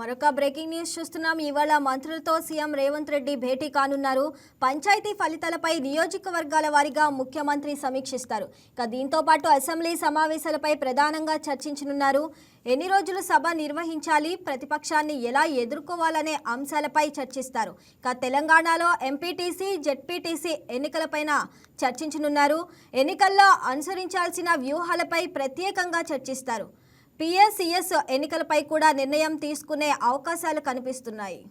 మరొక breaking news చూస్తున్నాం. ఇవాళ మంత్రులతో సీఎం రేవంత్ రెడ్డి భేటీ కానున్నారు. పంచాయతీ ఫలితాలపై నియోజకవర్గాల వారీగా ముఖ్యమంత్రి సమీక్షిస్తారు. ఇక దీంతో పాటు అసెంబ్లీ సమావేశాలపై ప్రధానంగా చర్చించనున్నారు. ఎన్ని రోజులు సభ నిర్వహించాలి, ప్రతిపక్షాన్ని ఎలా ఎదుర్కోవాలనే అంశాలపై చర్చిస్తారు. ఇక తెలంగాణలో ఎంపీటీసీ, జెడ్పీటీసీ ఎన్నికలపైన చర్చించనున్నారు. ఎన్నికల్లో అనుసరించాల్సిన వ్యూహాలపై ప్రత్యేకంగా చర్చిస్తారు. పిఎస్సిఎస్ ఎన్నికలపై కూడా నిర్ణయం తీసుకునే అవకాశాలు కనిపిస్తున్నాయి.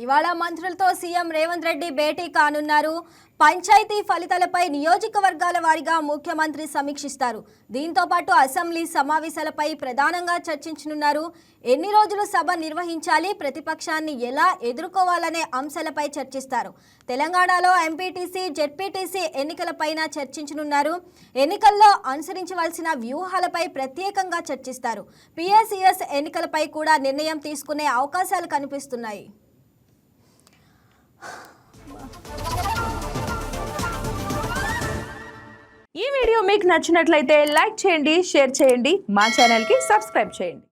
ఇవాళ మంత్రులతో సీఎం రేవంత్ రెడ్డి భేటీ కానున్నారు. పంచాయతీ ఫలితాలపై నియోజకవర్గాల వారీగా ముఖ్యమంత్రి సమీక్షిస్తారు. దీంతో పాటు అసెంబ్లీ సమావేశాలపై ప్రధానంగా చర్చించనున్నారు. ఎన్ని రోజులు సభ నిర్వహించాలి, ప్రతిపక్షాన్ని ఎలా ఎదుర్కోవాలనే అంశాలపై చర్చిస్తారు. తెలంగాణలో ఎంపీటీసీ, జెడ్పీటీసీ ఎన్నికలపైన చర్చించనున్నారు. ఎన్నికల్లో అనుసరించవలసిన వ్యూహాలపై ప్రత్యేకంగా చర్చిస్తారు. పిఎస్సిఎస్ ఎన్నికలపై కూడా నిర్ణయం తీసుకునే అవకాశాలు కనిపిస్తున్నాయి. ఈ వీడియో మీకు నచ్చినట్లయితే లైక్ చేయండి, షేర్ చేయండి, మా ఛానల్కి సబ్స్క్రైబ్ చేయండి.